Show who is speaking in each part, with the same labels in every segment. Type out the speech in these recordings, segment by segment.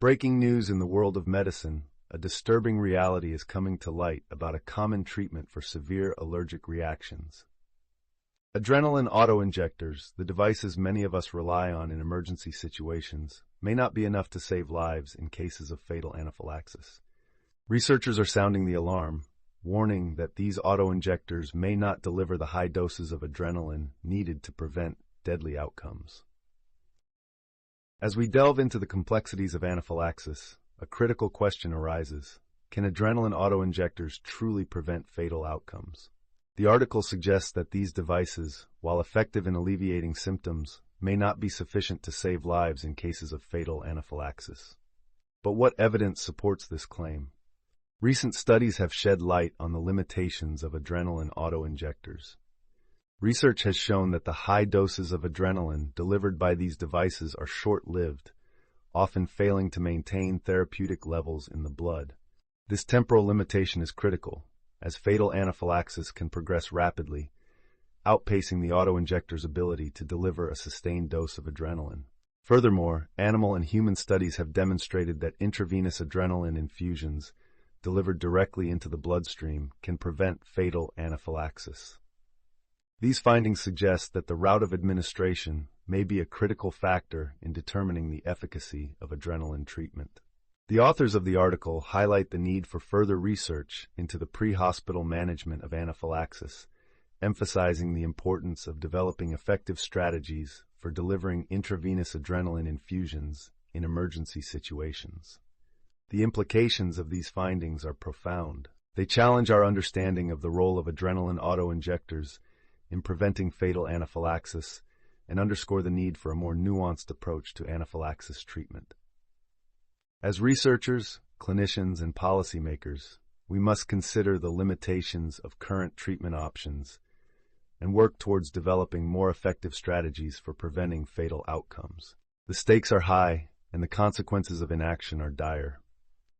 Speaker 1: Breaking news in the world of medicine, a disturbing reality is coming to light about a common treatment for severe allergic reactions. Adrenaline auto-injectors, the devices many of us rely on in emergency situations, may not be enough to save lives in cases of fatal anaphylaxis. Researchers are sounding the alarm, warning that these auto-injectors may not deliver the high doses of adrenaline needed to prevent deadly outcomes. As we delve into the complexities of anaphylaxis, a critical question arises: can adrenaline auto-injectors truly prevent fatal outcomes? The article suggests that these devices, while effective in alleviating symptoms, may not be sufficient to save lives in cases of fatal anaphylaxis. But what evidence supports this claim? Recent studies have shed light on the limitations of adrenaline auto-injectors. Research has shown that the high doses of adrenaline delivered by these devices are short-lived, often failing to maintain therapeutic levels in the blood. This temporal limitation is critical, as fatal anaphylaxis can progress rapidly, outpacing the auto-injector's ability to deliver a sustained dose of adrenaline. Furthermore, animal and human studies have demonstrated that intravenous adrenaline infusions delivered directly into the bloodstream can prevent fatal anaphylaxis. These findings suggest that the route of administration may be a critical factor in determining the efficacy of adrenaline treatment. The authors of the article highlight the need for further research into the pre-hospital management of anaphylaxis, emphasizing the importance of developing effective strategies for delivering intravenous adrenaline infusions in emergency situations. The implications of these findings are profound. They challenge our understanding of the role of adrenaline auto-injectors in preventing fatal anaphylaxis and underscore the need for a more nuanced approach to anaphylaxis treatment. As researchers, clinicians, and policymakers, we must consider the limitations of current treatment options and work towards developing more effective strategies for preventing fatal outcomes. The stakes are high, and the consequences of inaction are dire.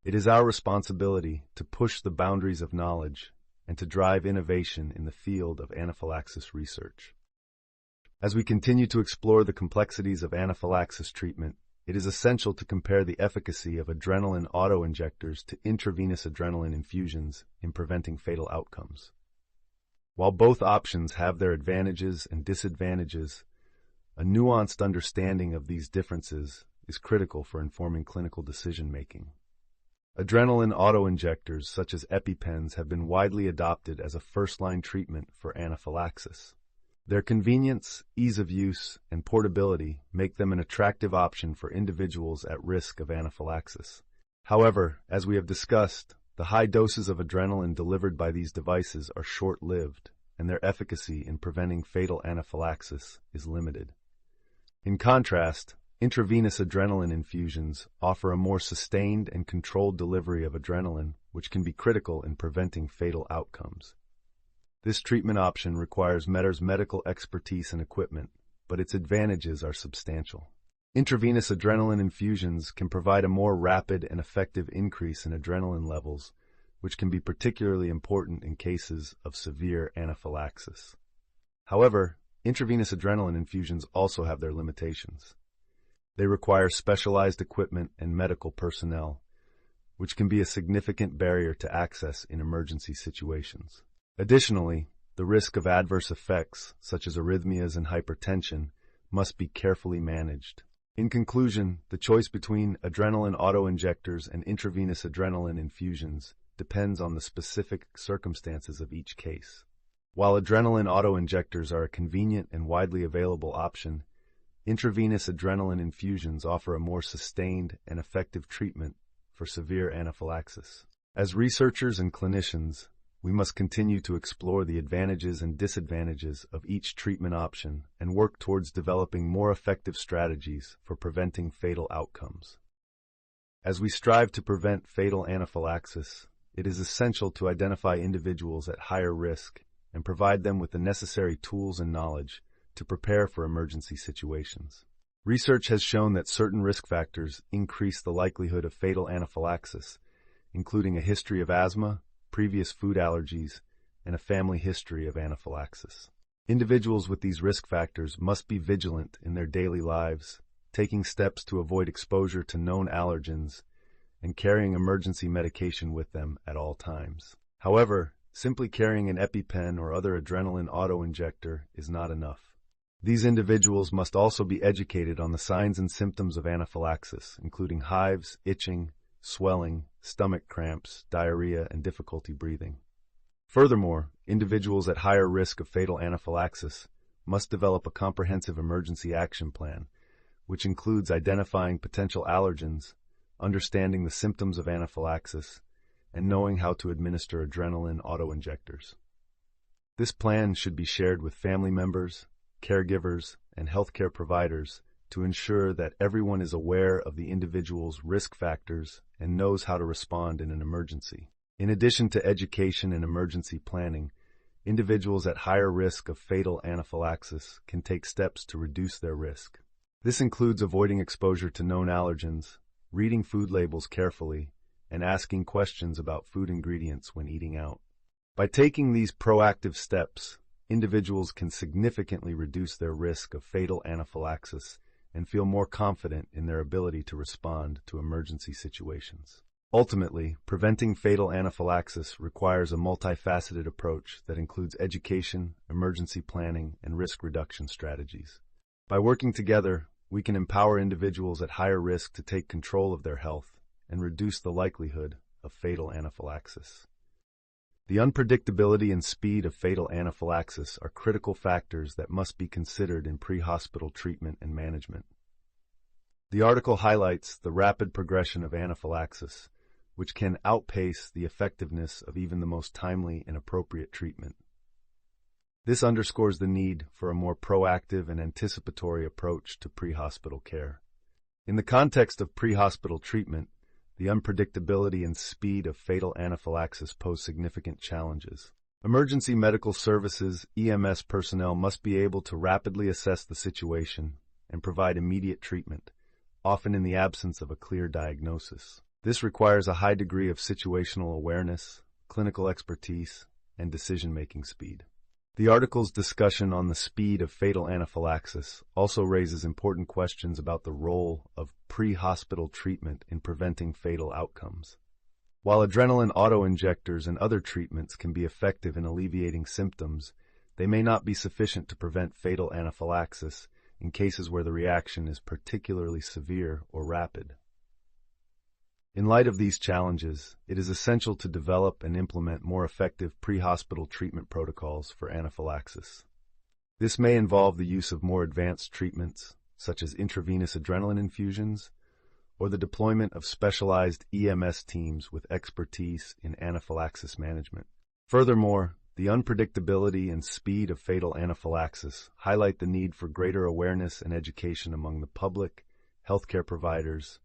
Speaker 1: It is our responsibility to push the boundaries of knowledge and to drive innovation in the field of anaphylaxis research. As we continue to explore the complexities of anaphylaxis treatment, it is essential to compare the efficacy of adrenaline auto-injectors to intravenous adrenaline infusions in preventing fatal outcomes. While both options have their advantages and disadvantages, a nuanced understanding of these differences is critical for informing clinical decision-making. Adrenaline auto-injectors such as EpiPens have been widely adopted as a first-line treatment for anaphylaxis. Their convenience, ease of use, and portability make them an attractive option for individuals at risk of anaphylaxis. However, as we have discussed, the high doses of adrenaline delivered by these devices are short-lived, and their efficacy in preventing fatal anaphylaxis is limited. In contrast, intravenous adrenaline infusions offer a more sustained and controlled delivery of adrenaline, which can be critical in preventing fatal outcomes. This treatment option requires medical expertise and equipment, but its advantages are substantial. Intravenous adrenaline infusions can provide a more rapid and effective increase in adrenaline levels, which can be particularly important in cases of severe anaphylaxis. However, intravenous adrenaline infusions also have their limitations. They require specialized equipment and medical personnel, which can be a significant barrier to access in emergency situations. Additionally, the risk of adverse effects, such as arrhythmias and hypertension, must be carefully managed. In conclusion, the choice between adrenaline auto-injectors and intravenous adrenaline infusions depends on the specific circumstances of each case. While adrenaline auto-injectors are a convenient and widely available option, intravenous adrenaline infusions offer a more sustained and effective treatment for severe anaphylaxis. As researchers and clinicians, we must continue to explore the advantages and disadvantages of each treatment option and work towards developing more effective strategies for preventing fatal outcomes. As we strive to prevent fatal anaphylaxis, it is essential to identify individuals at higher risk and provide them with the necessary tools and knowledge to prepare for emergency situations. Research has shown that certain risk factors increase the likelihood of fatal anaphylaxis, including a history of asthma, previous food allergies, and a family history of anaphylaxis. Individuals with these risk factors must be vigilant in their daily lives, taking steps to avoid exposure to known allergens, and carrying emergency medication with them at all times. However, simply carrying an EpiPen or other adrenaline auto-injector is not enough. These individuals must also be educated on the signs and symptoms of anaphylaxis, including hives, itching, swelling, stomach cramps, diarrhea, and difficulty breathing. Furthermore, individuals at higher risk of fatal anaphylaxis must develop a comprehensive emergency action plan, which includes identifying potential allergens, understanding the symptoms of anaphylaxis, and knowing how to administer adrenaline auto-injectors. This plan should be shared with family members, caregivers, and healthcare providers to ensure that everyone is aware of the individual's risk factors and knows how to respond in an emergency. In addition to education and emergency planning, individuals at higher risk of fatal anaphylaxis can take steps to reduce their risk. This includes avoiding exposure to known allergens, reading food labels carefully, and asking questions about food ingredients when eating out. By taking these proactive steps, individuals can significantly reduce their risk of fatal anaphylaxis and feel more confident in their ability to respond to emergency situations. Ultimately, preventing fatal anaphylaxis requires a multifaceted approach that includes education, emergency planning, and risk reduction strategies. By working together, we can empower individuals at higher risk to take control of their health and reduce the likelihood of fatal anaphylaxis. The unpredictability and speed of fatal anaphylaxis are critical factors that must be considered in pre-hospital treatment and management. The article highlights the rapid progression of anaphylaxis, which can outpace the effectiveness of even the most timely and appropriate treatment. This underscores the need for a more proactive and anticipatory approach to pre-hospital care. In the context of pre-hospital treatment, the unpredictability and speed of fatal anaphylaxis pose significant challenges. Emergency medical services (EMS) personnel must be able to rapidly assess the situation and provide immediate treatment, often in the absence of a clear diagnosis. This requires a high degree of situational awareness, clinical expertise, and decision-making speed. The article's discussion on the speed of fatal anaphylaxis also raises important questions about the role of pre-hospital treatment in preventing fatal outcomes. While adrenaline auto-injectors and other treatments can be effective in alleviating symptoms, they may not be sufficient to prevent fatal anaphylaxis in cases where the reaction is particularly severe or rapid. In light of these challenges, it is essential to develop and implement more effective pre-hospital treatment protocols for anaphylaxis. This may involve the use of more advanced treatments, such as intravenous adrenaline infusions, or the deployment of specialized EMS teams with expertise in anaphylaxis management. Furthermore, the unpredictability and speed of fatal anaphylaxis highlight the need for greater awareness and education among the public, healthcare providers,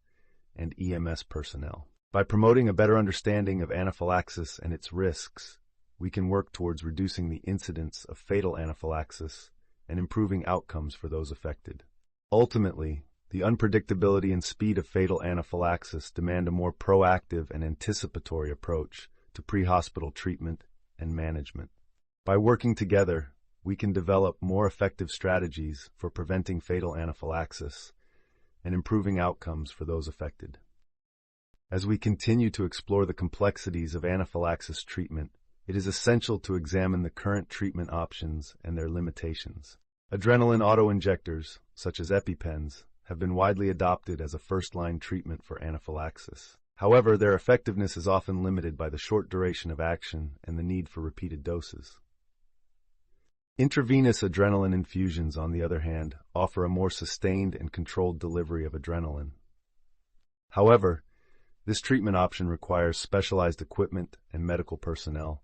Speaker 1: and EMS personnel. By promoting a better understanding of anaphylaxis and its risks, we can work towards reducing the incidence of fatal anaphylaxis and improving outcomes for those affected. Ultimately, the unpredictability and speed of fatal anaphylaxis demand a more proactive and anticipatory approach to pre-hospital treatment and management. By working together, we can develop more effective strategies for preventing fatal anaphylaxis and improving outcomes for those affected. As we continue to explore the complexities of anaphylaxis treatment, it is essential to examine the current treatment options and their limitations. Adrenaline auto-injectors, such as EpiPens, have been widely adopted as a first-line treatment for anaphylaxis. However, their effectiveness is often limited by the short duration of action and the need for repeated doses. Intravenous adrenaline infusions, on the other hand, offer a more sustained and controlled delivery of adrenaline. However, this treatment option requires specialized equipment and medical personnel,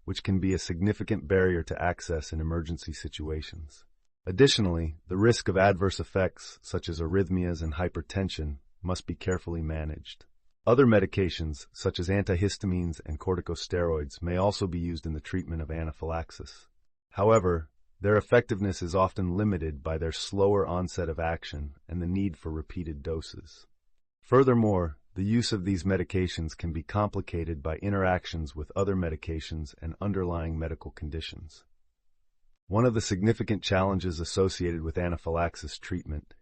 Speaker 1: which can be a significant barrier to access in emergency situations. Additionally, the risk of adverse effects, such as arrhythmias and hypertension, must be carefully managed. Other medications, such as antihistamines and corticosteroids, may also be used in the treatment of anaphylaxis. However, their effectiveness is often limited by their slower onset of action and the need for repeated doses. Furthermore, the use of these medications can be complicated by interactions with other medications and underlying medical conditions. One of the significant challenges associated with anaphylaxis treatment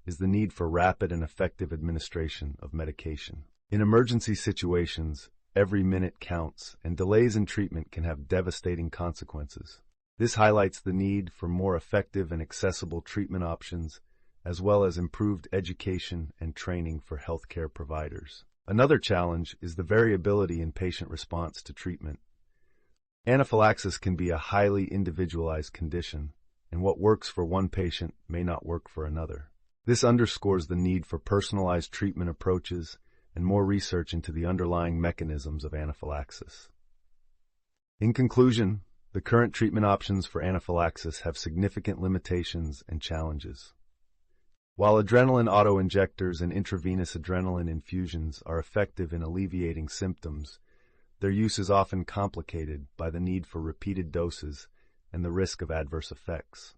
Speaker 1: is the need for rapid and effective administration of medication. In emergency situations, every minute counts, and delays in treatment can have devastating consequences. This highlights the need for more effective and accessible treatment options, as well as improved education and training for healthcare providers. Another challenge is the variability in patient response to treatment. Anaphylaxis can be a highly individualized condition, and what works for one patient may not work for another. This underscores the need for personalized treatment approaches and more research into the underlying mechanisms of anaphylaxis. In conclusion, the current treatment options for anaphylaxis have significant limitations and challenges. While adrenaline auto-injectors and intravenous adrenaline infusions are effective in alleviating symptoms, their use is often complicated by the need for repeated doses and the risk of adverse effects.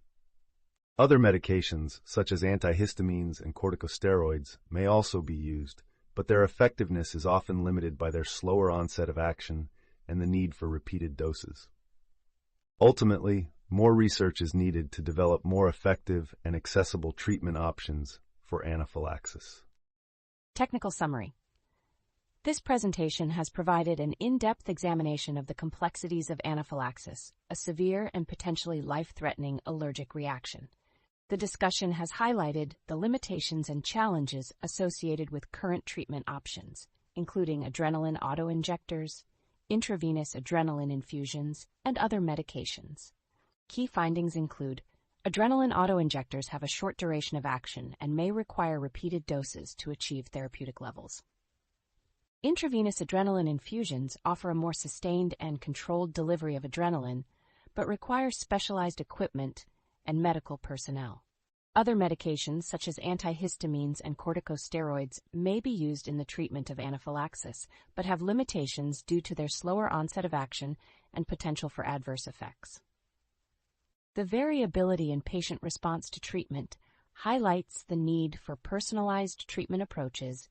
Speaker 1: Other medications, such as antihistamines and corticosteroids, may also be used, but their effectiveness is often limited by their slower onset of action and the need for repeated doses. Ultimately, more research is needed to develop more effective and accessible treatment options for anaphylaxis.
Speaker 2: Technical summary. This presentation has provided an in-depth examination of the complexities of anaphylaxis, a severe and potentially life-threatening allergic reaction. The discussion has highlighted the limitations and challenges associated with current treatment options, including adrenaline auto-injectors, intravenous adrenaline infusions, and other medications. Key findings include adrenaline auto-injectors have a short duration of action and may require repeated doses to achieve therapeutic levels. Intravenous adrenaline infusions offer a more sustained and controlled delivery of adrenaline, but require specialized equipment and medical personnel. Other medications, such as antihistamines and corticosteroids, may be used in the treatment of anaphylaxis, but have limitations due to their slower onset of action and potential for adverse effects. The variability in patient response to treatment highlights the need for personalized treatment approaches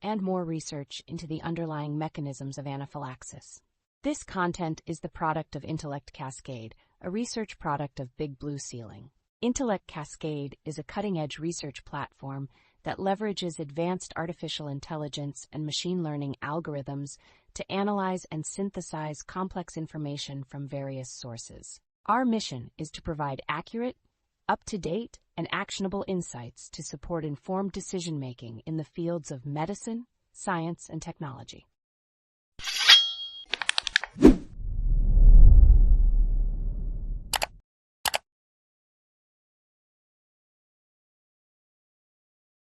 Speaker 2: and more research into the underlying mechanisms of anaphylaxis. This content is the product of Intellect Cascade, a research product of Big Blue Ceiling. Intellect Cascade is a cutting-edge research platform that leverages advanced artificial intelligence and machine learning algorithms to analyze and synthesize complex information from various sources. Our mission is to provide accurate, up-to-date, and actionable insights to support informed decision-making in the fields of medicine, science, and technology.